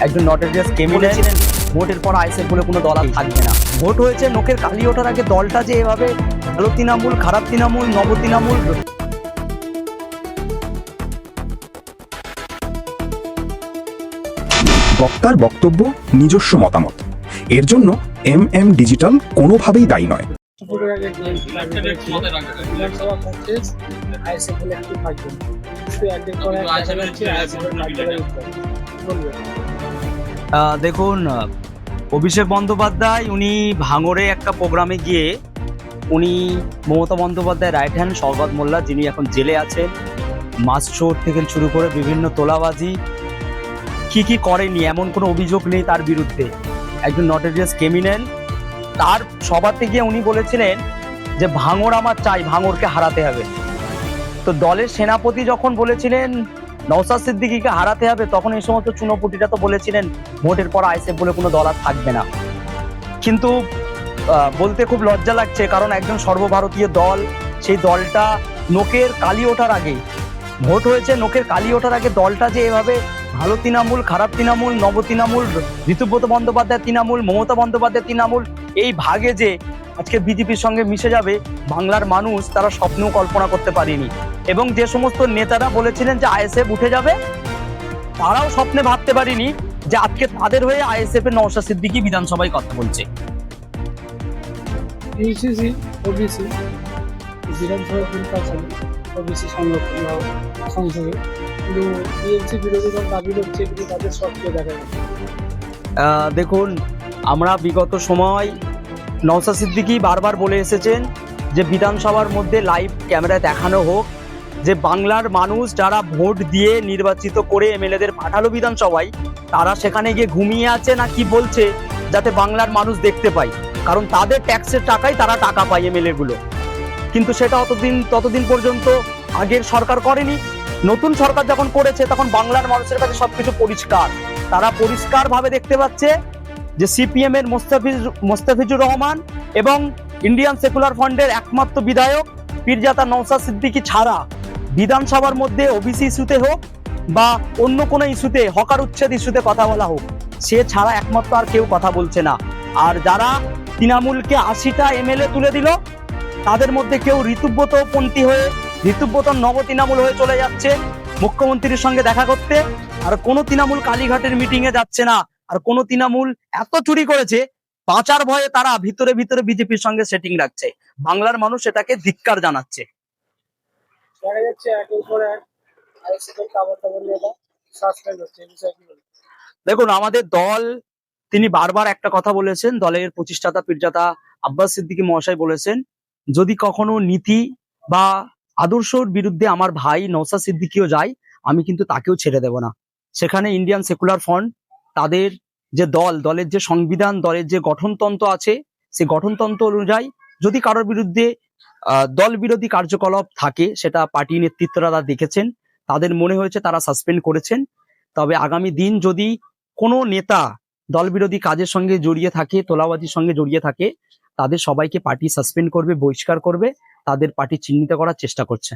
একজন নটেরিয়াস ক্রিমিনাল ছিলেন। ভোটের পর আইএসএফ বলে কোনো দল আর থাকবে না। ভোট হয়েছে, নোকের কালি ওঠার আগে দলটা যে এভাবে ভালো তৃণমূল, খারাপ তৃণমূল, নব তৃণমূল। বক্তার বক্তব্য নিজস্ব মতামত, এর জন্য এম ডিজিটাল কোনোভাবেই দায়ী নয়। দেখুন, অভিষেক বন্দ্যোপাধ্যায় উনি ভাঙড়ে একটা প্রোগ্রামে গিয়ে উনি মমতা বন্দ্যোপাধ্যায় রাইট হ্যান্ড শওকত মোল্লা, যিনি এখন জেলে আছেন, মাস্টচোর থেকে শুরু করে বিভিন্ন তোলাবাজি কি করেনি এমন কোনো অভিযোগ নেই তার বিরুদ্ধে। একজন নটেরিয়াস ক্রিমিনাল। তার সভাতে গিয়ে উনি বলেছিলেন যে ভাঙড় আমার চাই, ভাঙড়কে হারাতে হবে। তো দলের সেনাপতি যখন বলেছিলেন নওশাদ সিদ্দিকীকে হারাতে হবে, তখন এই সমস্ত চুনোপুটিরা তো বলেছিলেন ভোটের পর আইএসএফ বলে কোনো দল আর থাকবে না। কিন্তু বলতে খুব লজ্জা লাগছে, কারণ একজন সর্বভারতীয় দল, সেই দলটা নোকের কালি ওঠার আগে, ভোট হয়েছে, নোকের কালি ওঠার আগে দলটা যে এভাবে ভালো তৃণমূল, খারাপ তৃণমূল, নব তৃণমূল, ঋতুব্রত বন্দ্যোপাধ্যায় তৃণমূল, মমতা বন্দ্যোপাধ্যায় তৃণমূল, এই ভাগে যে আজকে বিজেপির সঙ্গে মিশে যাবে, বাংলার মানুষ তারা স্বপ্নেও কল্পনা করতে পারেনি। এবং যে সমস্ত নেতারা বলেছিলেন যে আইএসএফ উঠে যাবে, তারাও স্বপ্নে ভাবতে পারিনি যে আজকে তাদের হয়ে আইএসএফ এর নওশাদ সিদ্দিকী বিধানসভায় কথা বলছে। ইউসিসি ওবিসি বিধানসভা বিল পাস হবে, ওবিসি সংরক্ষণ সংসদে, কিন্তু টিএমসি বিরোধী দল দাবি করছে কিন্তু তাদের সবকে দেখা যাচ্ছে। দেখুন, আমরা বিগত সময় নওশাদ সিদ্দিকী বারবার বলে এসেছেন যে বিধানসভার মধ্যে লাইভ ক্যামেরায় দেখানো হোক যে বাংলার মানুষ যারা ভোট দিয়ে নির্বাচিত করে এমএলএদের পাঠালো বিধানসভায়, তারা সেখানে গিয়ে ঘুমিয়ে আছে না কি বলছে, যাতে বাংলার মানুষ দেখতে পায়। কারণ তাদের ট্যাক্সের টাকায় তারা টাকা পায় এমএলএ গুলো। কিন্তু সেটা ততদিন পর্যন্ত আগের সরকার করেনি। নতুন সরকার যখন করেছে, তখন বাংলার মানুষের কাছে সবকিছু পরিষ্কার। তারা পরিষ্কার ভাবে দেখতে পাচ্ছে যে সিপিএম এর মোস্তাফিজুর রহমান এবং ইন্ডিয়ান সেকুলার ফ্রন্টের একমাত্র বিধায়ক পীরজাদা নওশাদ সিদ্দিকী ছাড়া বিধানসভার মধ্যে ওবিসি ইস্যুতে হোক বা অন্য কোনো ইস্যুতে, হকার উচ্ছেদ ইস্যুতে কথা বলা হোক, সে ছাড়া একমাত্র আর কেউ কথা বলছে না। আর যারা তৃণমূলকে 80টা এমএলএ তুলে দিল, তাদের মধ্যে কেউ ঋতুব্রতপন্থী হয়ে, ঋতুব্রত নব তৃণমূল হয়ে চলে যাচ্ছে মুখ্যমন্ত্রীর সঙ্গে দেখা করতে। আর কোনো তৃণমূল কালীঘাটের মিটিং এ যাচ্ছে না। আর কোনো তৃণমূল এত চুরি করেছে, বাঁচার ভয়ে তারা ভিতরে ভিতরে বিজেপির সঙ্গে সেটিং রাখছে। বাংলার মানুষ এটাকে ধিক্কার জানাচ্ছে। দেখা যাচ্ছে একের পর এক আইএসএফ এর কাবার নেতা সাসপেন্ড হচ্ছে, এই বিষয়ে কি বলবেন? দেখুন, আমাদের দল, তিনি বারবার একটা কথা বলেছেন, দলের প্রতিষ্ঠাতা পীরজাদা আব্বাস সিদ্দিকী মহাশয় বলেছেন, যদি কখনো নীতি বা আদর্শর বিরুদ্ধে আমার ভাই নওশাদ সিদ্দিকীও যায়, আমি কিন্তু তাকেও ছেড়ে দেব না। সেখানে ইন্ডিয়ান সেকুলার ফ্রন্ট, তাদের যে দলের যে সংবিধান, দলের যে গঠনতন্ত্র আছে, সেই গঠনতন্ত্র অনুযায়ী যদি কারোর বিরুদ্ধে দল বিরোধী কার্যকলাপ থাকে, সেটা পার্টি নেতৃত্বরা দেখেছেন, তাদের মনে হয়েছে তারা সাসপেন্ড করেছেন। তবে আগামী দিন যদি কোনো নেতা দল বিরোধী কাজের সঙ্গে জড়িয়ে থাকে, তোলাবাজির সঙ্গে জড়িয়ে থাকে, তাদের সবাইকে পার্টি সাসপেন্ড করবে, বহিষ্কার করবে, তাদের পার্টি চিহ্নিত করার চেষ্টা করছে।